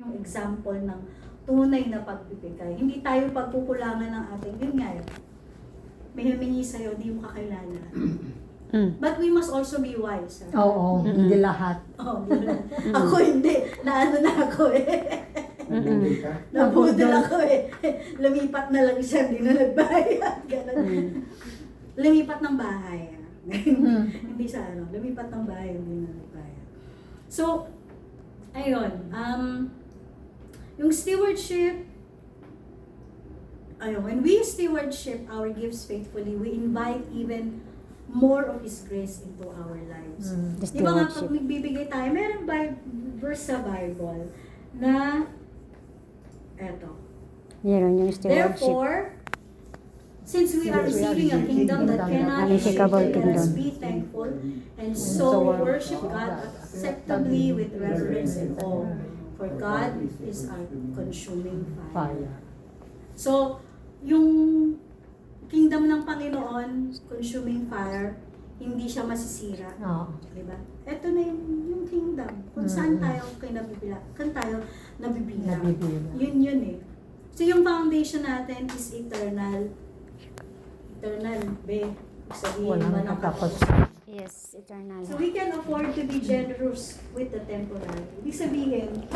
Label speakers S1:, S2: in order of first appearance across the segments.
S1: yung example ng tunay na pagbibigay. Hindi tayo pagkukulangan ng ating, yun nga yun. May humingi sa'yo, di mo kakilala. But we must also be wise.
S2: Oo, hindi lahat.
S1: Oh, ako hindi. Naano na ako eh. Nabudol ako eh. Lumipat na lang siya, hindi na nagbayad. Ganun. Lumipat ng bahay. Hindi sa ano. Lumipat ng bahay, hindi na nagbayad. So, ayun. Yung stewardship, ayun, when we stewardship our gifts faithfully, we invite even more of His grace into our lives. Di ba nga pag nagbibigay tayo, meron verse sa Bible na eto.
S3: Meron yung stewardship.
S1: Therefore, since we are receiving a kingdom that cannot be shaken, let us be thankful and so worship God acceptably with reverence and awe. For God is our consuming fire. So, yung kingdom ng Panginoon, consuming fire, hindi siya masisira. Diba? Ito na yung kingdom. Kung saan tayo nabibilang. Yun eh. So, yung foundation natin is eternal. Eternal, sabihin
S2: Walang
S1: man ang
S2: katapos.
S3: Yes, eternal.
S1: So we can afford to be generous with the temporary. Ibig sabihin,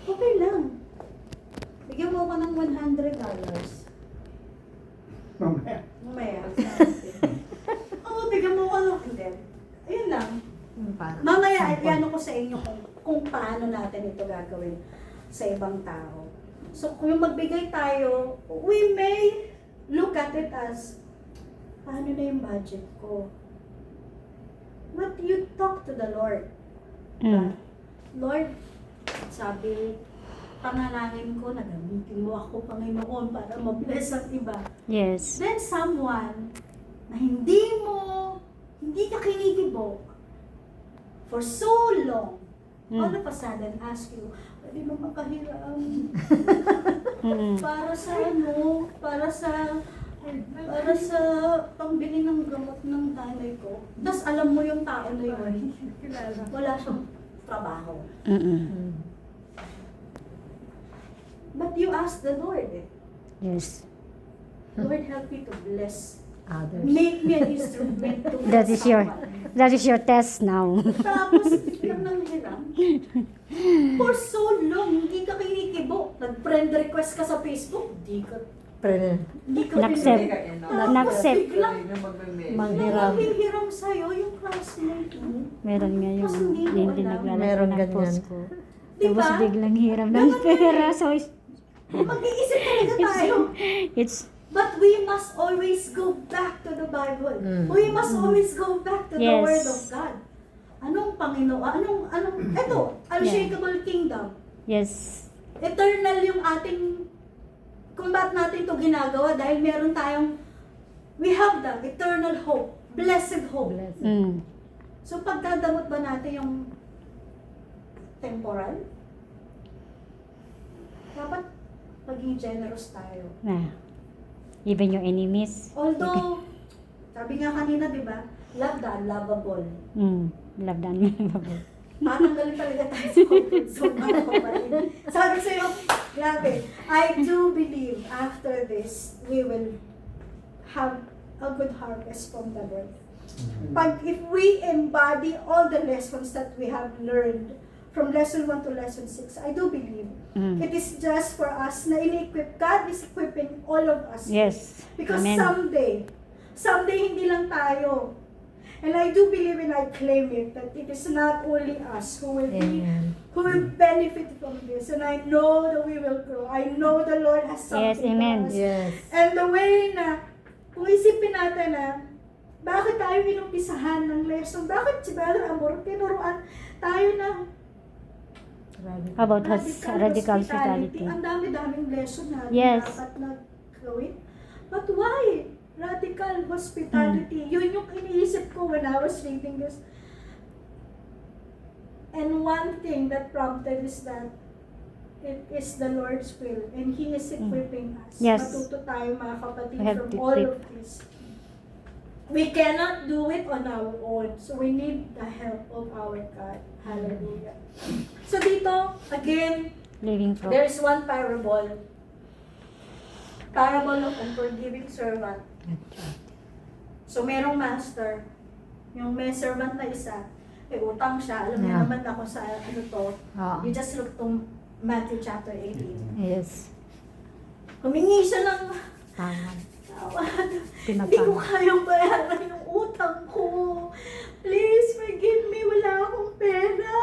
S1: okay lang. Bigyan mo ako ng $100. Mamaya. Oo, bigyan mo ako ng hindi. Ayun lang. Mamaya, iano ko sa inyo kung paano natin ito gagawin sa ibang tao. So kung magbigay tayo, we may look at it as, paano na yung budget ko? But you talk to the Lord. Lord, sabi, panalangin ko, nagamitin mo ako, Panginoon, para ma-bless ang iba.
S3: Yes.
S1: Then someone na hindi ka kinikibo for so long, all of a sudden ask you, pwede mo makahiram? para sa pangbili ng gamot ng nanay ko. Tapos alam mo yung tao na yun, wala siyang trabaho. But you ask the Lord eh.
S3: Yes.
S1: Lord, help me to bless.
S2: Others.
S1: Make me an instrument to
S3: That
S1: bless
S3: is your
S1: someone.
S3: that is your test now.
S1: Tapos, biglang nang hiram. For so long, hindi ka kinikibo. Nag-friend request ka sa Facebook, hindi ka
S3: Nag-accept. Nag-accept.
S1: Biglang
S2: Manghiram.
S1: nanghihiram sa'yo yung classmate mo.
S3: Meron nga yung
S1: Kasi hindi mo
S3: hindi
S1: alam.
S3: naglalagay
S2: Meron
S3: ng
S2: ganyan.
S3: post ko.
S1: Diba?
S3: Tapos biglang hiram ng pera. So
S1: Mag-iisip talaga tayo.
S3: it's
S1: But we must always go back to the Bible. We must always go back to the
S3: Yes.
S1: Word of God. Anong Panginoon? Eto, unshakable kingdom.
S3: yes.
S1: Eternal yung ating, kung ba't natin ito ginagawa, dahil meron tayong, we have the eternal hope, blessed hope. So pagdadamot ba natin yung temporal? Dapat maging generous tayo.
S3: Even your enemies.
S1: Although, sabi nga kanina, di ba, love the unlovable.
S3: Love that man.
S1: Tatanggalin talaga tayo sa comfort zone, mga kapatid. Sabi sa'yo, grabe, I do believe after this, we will have a good harvest from the Lord. If we embody all the lessons that we have learned from lesson 1 to lesson 6, I do believe it is just for us na in-equip. God is equipping all of us.
S3: Yes.
S1: Because
S3: Amen.
S1: someday hindi lang tayo. And I do believe and I claim it that it is not only us who will benefit from this. And I know that we will grow. I know the Lord has something
S3: Yes, amen.
S1: for us.
S2: Yes.
S1: And the way na, kung isipin natin na, bakit tayo inumpisahan ng lesson? Bakit si Brother Amor, tinuruan tayo na
S3: About radical hospitality.
S1: Ang dami-daming lesson na
S3: Yes.
S1: dapat na gawin. But why? Radical hospitality. Yun yung iniisip ko when I was reading this. And one thing that prompted is that it is the Lord's will and He is equipping us.
S3: Yes.
S1: Matuto tayo mga kapatid
S3: We have
S1: from
S3: to
S1: all
S3: equip.
S1: of this. We cannot do it on our own. So we need the help of our God. Hallelujah. So dito, again,
S3: Living proof.
S1: There is one parable. Parable of unforgiving servant. So, merong master. Yung may servant na isa, may utang siya. Alam niyo
S2: Yeah.
S1: naman ako sa ano to.
S2: Oo.
S1: You just look to Matthew chapter 18.
S2: Yes.
S1: Humingi siya ng
S2: Tama.
S1: tawad. Hindi ko
S2: Pinatawad.
S1: kayang bayaran yung utang ko. Please, forgive me. Wala akong pera.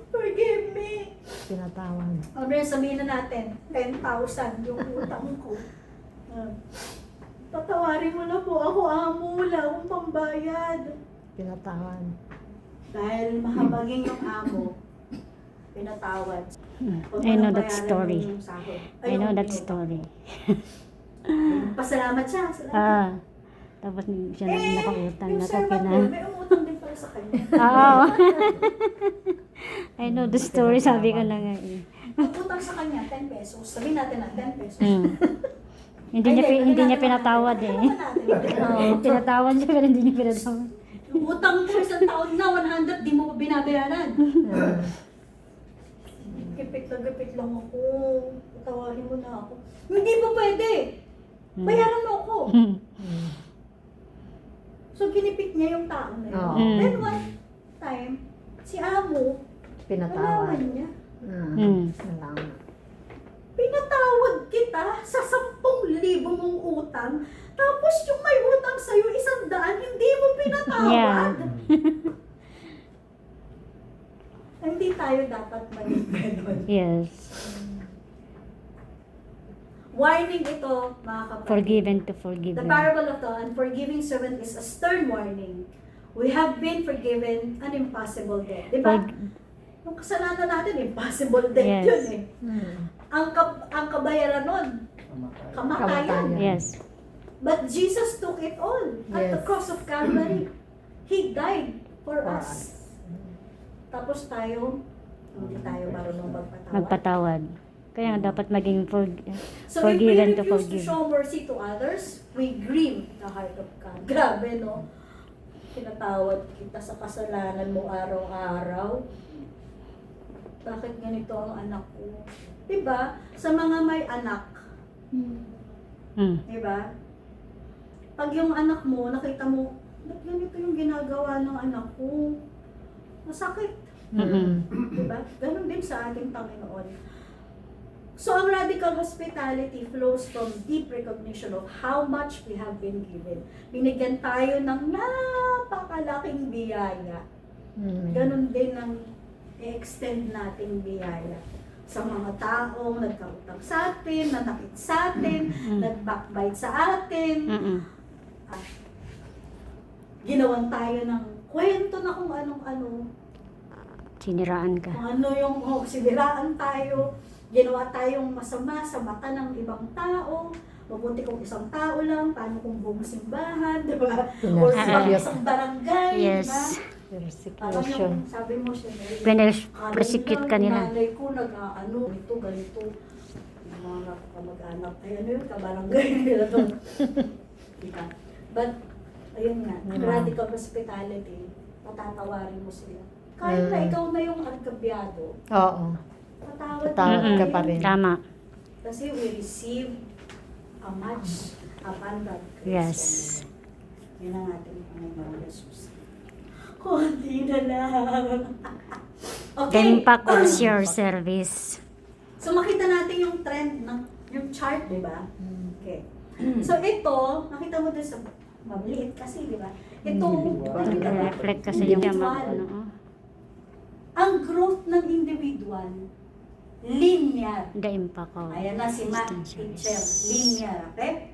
S1: Forgive me.
S2: Pinatawad.
S1: Ano yun, sabihin na natin, 10,000 yung utang ko. Patawarin mo na po ako, amo. Wala akong pambayad.
S2: Pinatawad.
S1: Dahil mahabagin yung amo, pinatawad. Huwag mo
S3: I know
S1: nang
S3: that
S1: bayaran
S3: story.
S1: yung sahod.
S3: I know
S1: yung
S3: that
S1: utang.
S3: story.
S1: Pasalamat siya. Salamat.
S3: Ah, tapos siya na nakautang
S1: yung
S3: na
S1: servant
S3: na.
S1: ko, may umutang din pala sa kanya.
S3: Oo. I know the story, sabi ko na nga eh.
S1: Ang utang sa kanya, 10 pesos. Sabihin natin na 10 pesos.
S3: Mm. Hindi niya, hindi niya pinatawad eh.
S1: Oo.
S3: Pinatawad siya pero hindi niya pinatawad.
S1: Yung utang mo isang taon na, 100, di mo pa binabayaran. Gipit lang ako. Patawarin mo na ako. Hindi pa pwede. Bayaran mo ako. So, kinipit niya yung tao na yun.
S2: Oo.
S1: Then one time, si amo,
S2: Pinatawad.
S1: nalaman niya.
S2: Salamat.
S1: Pinatawad kita sa 10,000 mong utang. Tapos yung may utang sa'yo, 100, hindi mo pinatawad. Hindi tayo dapat maging ganun.
S3: Yes.
S1: Warning ito, mga kapatid.
S3: Forgiven to
S1: The
S3: forgiven.
S1: parable of the unforgiving servant is a stern warning. We have been forgiven an impossible debt. Diba? Yung kasalanan natin, impossible debt
S3: Yes.
S1: yun eh. Ang kabayaran nun, kamatayan.
S2: Kamatayan.
S3: Yes.
S1: But Jesus took it all at the
S2: Yes.
S1: cross of Calvary. He died for
S2: For
S1: us. Tapos tayo, hindi tayo marunong magpatawad.
S3: Magpatawad. Kaya nga dapat maging
S1: So if we
S3: forgiven to
S1: refuse to
S3: forgive.
S1: show mercy to others, we grieve the heart of God. Grabe, no? Pinatawad kita sa kasalanan mo araw-araw. Bakit ganito ang anak ko? Diba? Sa mga may anak,
S3: Mm.
S1: diba? Pag yung anak mo, nakita mo, ba't ganito yung ginagawa ng anak ko? Masakit.
S3: Mm-mm.
S1: Diba? Ganon din sa ating Panginoon. So, ang radical hospitality flows from deep recognition of how much we have been given. Binigyan tayo ng napakalaking biyaya. Ganon din ang i-extend nating biyaya sa mga taong nagkautang sa atin, nanakit sa atin, nag-backbite sa atin,
S3: Mm-mm.
S1: ginawan tayo ng kwento na kung anong-ano,
S3: Siniraan ka.
S1: kung ano yung siniraan tayo, ginawa tayong masama sa mata ng ibang tao, mabuti kung isang tao lang, paano kung buong simbahan, di ba? Or sa isang barangay, di ba?
S3: Yes.
S1: Parang
S2: Persecution.
S1: yung sabi mo siya,
S3: Persecute ka nila.
S1: nanay ko nag-ano, ganito. Yung mga kamag-anak, ay ano yun, kabarangay nila doon. Diba? But, ayun nga, radical hospitality, patatawarin mo sila. Kahit na ikaw na yung arkabyado,
S2: Oo.
S1: patawad
S2: Patawad
S1: mo
S2: ka
S1: rin.
S2: pa rin.
S3: Tama.
S1: Kasi we receive a much abundant grace.
S3: Yes.
S1: Yun ang ating Panginoon Jesus. Kunti na lang. Okay.
S3: Then pa calls your service.
S1: So makita natin yung trend ng yung chart, di ba? Okay. So ito, nakita mo din sa maliit kasi, di ba? Ito,
S3: Reflect kasi yung
S1: individual.
S3: ano.
S1: Ang growth ng individual, linear.
S3: The impact of
S1: Ayan na si Matt Teacher, linear, okay?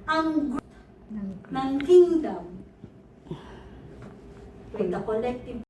S1: Ang growth ng kingdom with the collective